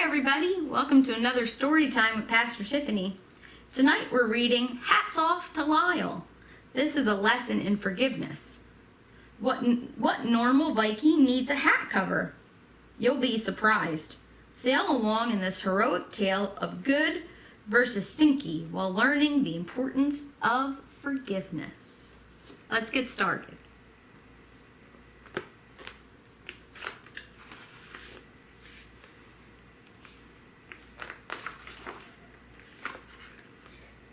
everybody, welcome to another story time with Pastor Tiffany. Tonight we're reading Hats Off to Lyle. This is a lesson in forgiveness. What normal Viking needs a hat cover? You'll be surprised. Sail along in this heroic tale of good versus stinky while learning the importance of forgiveness. Let's get started.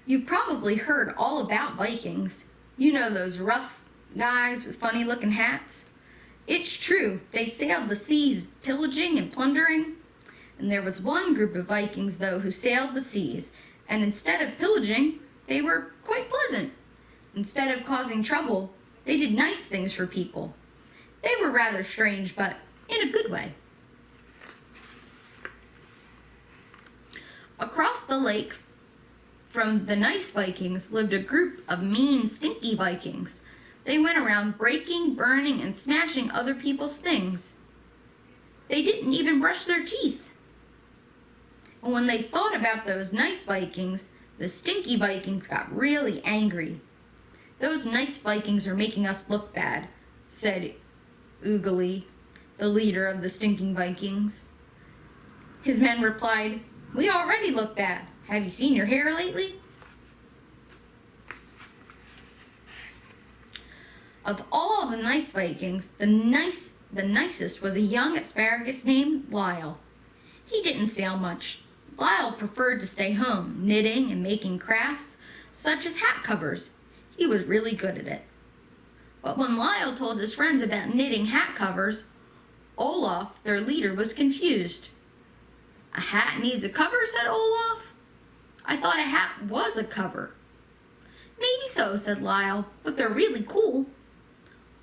You've probably heard all about Vikings. You know those rough guys with funny looking hats? It's true, they sailed the seas pillaging and plundering. And there was one group of Vikings, though, who sailed the seas, and instead of pillaging, they were quite pleasant. Instead of causing trouble, they did nice things for people. They were rather strange, but in a good way. Across the lake from the nice Vikings lived a group of mean, stinky Vikings. They went around breaking, burning, and smashing other people's things. They didn't even brush their teeth. And when they thought about those nice Vikings, the stinky Vikings got really angry. "Those nice Vikings are making us look bad," said Oogly, the leader of the stinking Vikings. His men replied, "We already look bad. Have you seen your hair lately?" Of all the nice Vikings, the nicest was a young asparagus named Lyle. He didn't sail much. Lyle preferred to stay home, knitting and making crafts, such as hat covers. He was really good at it. But when Lyle told his friends about knitting hat covers, Olaf, their leader, was confused. "A hat needs a cover," said Olaf. "I thought a hat was a cover." "Maybe so," said Lyle, "but they're really cool."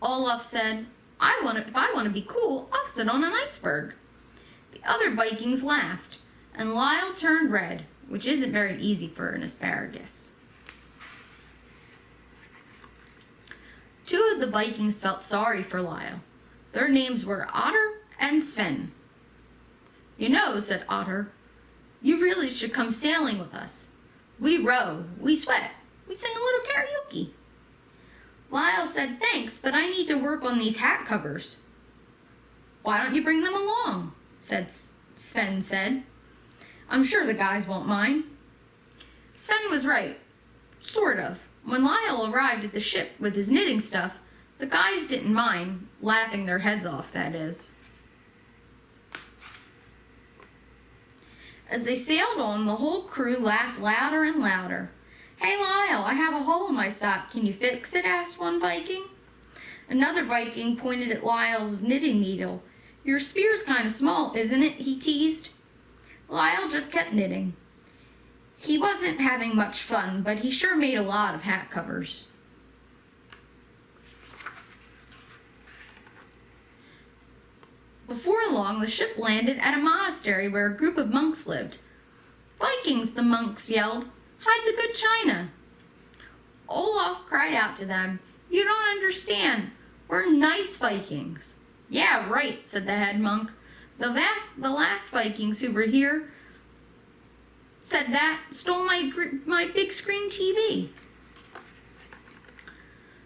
Olaf said, If I want to be cool, I'll sit on an iceberg." The other Vikings laughed, and Lyle turned red, which isn't very easy for an asparagus. Two of the Vikings felt sorry for Lyle. Their names were Otter and Sven. "You know," said Otter, "you really should come sailing with us. We row, we sweat, we sing a little karaoke." Lyle said, "Thanks, but I need to work on these hat covers." "Why don't you bring them along?" Sven said. "I'm sure the guys won't mind." Sven was right, sort of. When Lyle arrived at the ship with his knitting stuff, the guys didn't mind, laughing their heads off, that is. As they sailed on, the whole crew laughed louder and louder. "Hey, Lyle, I have a hole in my sock. Can you fix it?" asked one Viking. Another Viking pointed at Lyle's knitting needle. "Your spear's kind of small, isn't it?" he teased. Lyle just kept knitting. He wasn't having much fun, but he sure made a lot of hat covers. Before long, the ship landed at a monastery where a group of monks lived. "Vikings," the monks yelled, "hide the good china." Olaf cried out to them, "You don't understand. We're nice Vikings." "Yeah, right," said the head monk. The last Vikings who were here said that stole my big screen TV."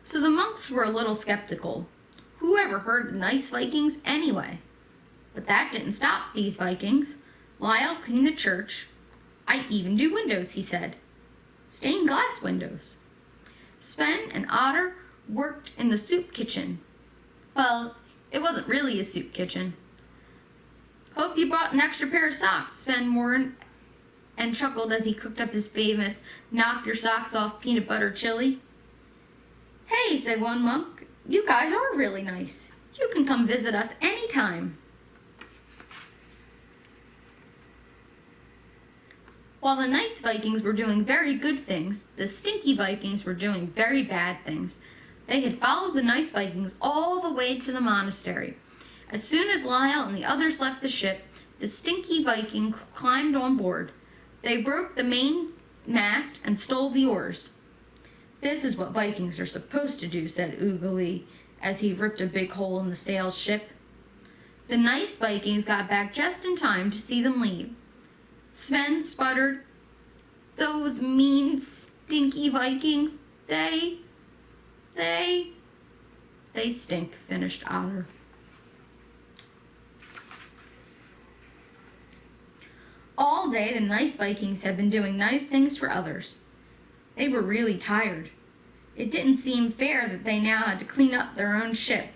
So the monks were a little skeptical. Who ever heard of nice Vikings anyway? But that didn't stop these Vikings. Lyle cleaned the church. "I even do windows," he said. "Stained glass windows." Sven and Otter worked in the soup kitchen. Well, it wasn't really a soup kitchen. "Hope you brought an extra pair of socks," Sven warned, and chuckled as he cooked up his famous knock your socks off peanut butter chili. "Hey," said one monk, "you guys are really nice. You can come visit us anytime." While the nice Vikings were doing very good things, the stinky Vikings were doing very bad things. They had followed the nice Vikings all the way to the monastery. As soon as Lyle and the others left the ship, the stinky Vikings climbed on board. They broke the main mast and stole the oars. "This is what Vikings are supposed to do," said Oogly, as he ripped a big hole in the sail ship. The nice Vikings got back just in time to see them leave. Sven sputtered, "Those mean, stinky Vikings, they stink," finished Otter. All day the nice Vikings had been doing nice things for others. They were really tired. It didn't seem fair that they now had to clean up their own ship.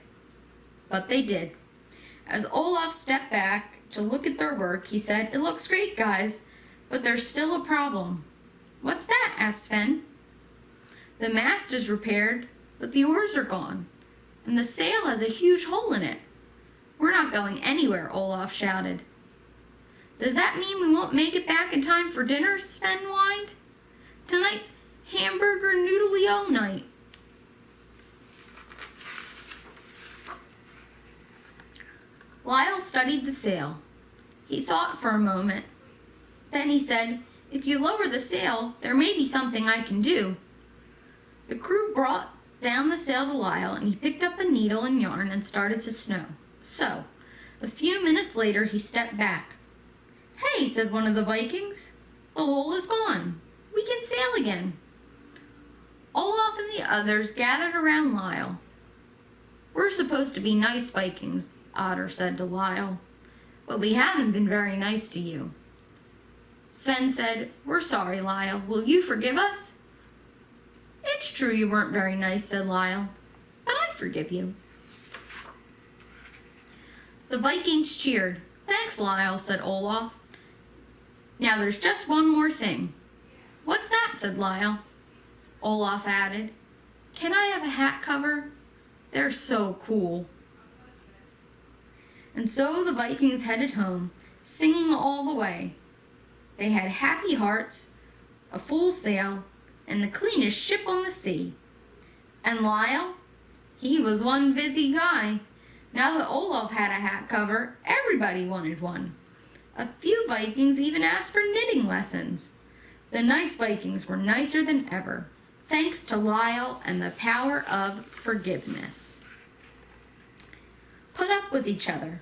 But they did. As Olaf stepped back to look at their work, he said, "It looks great, guys, but there's still a problem." "What's that?" asked Sven. "The mast is repaired, but the oars are gone, and the sail has a huge hole in it." "We're not going anywhere," Olaf shouted. "Does that mean we won't make it back in time for dinner?" Sven whined. "Tonight's hamburger noodle-o night." Lyle studied the sail. He thought for a moment. Then he said, "If you lower the sail, there may be something I can do." The crew brought down the sail to Lyle, and he picked up a needle and yarn and started to sew. A few minutes later, he stepped back. "Hey," said one of the Vikings, "the hole is gone. We can sail again." Olaf and the others gathered around Lyle. "We're supposed to be nice Vikings," Otter said to Lyle, "but we haven't been very nice to you." Sven said, "We're sorry, Lyle. Will you forgive us?" "It's true you weren't very nice," said Lyle, "but I forgive you." The Vikings cheered. "Thanks, Lyle," said Olaf. "Now there's just one more thing." "What's that?" said Lyle. Olaf added, "Can I have a hat cover? They're so cool." And so the Vikings headed home, singing all the way. They had happy hearts, a full sail, and the cleanest ship on the sea. And Lyle, he was one busy guy. Now that Olaf had a hat cover, everybody wanted one. A few Vikings even asked for knitting lessons. The nice Vikings were nicer than ever, thanks to Lyle and the power of forgiveness. Put up with each other.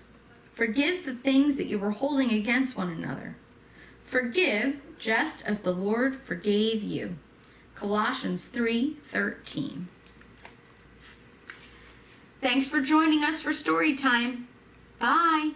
Forgive the things that you were holding against one another. Forgive just as the Lord forgave you. Colossians 3:13. Thanks for joining us for story time. Bye.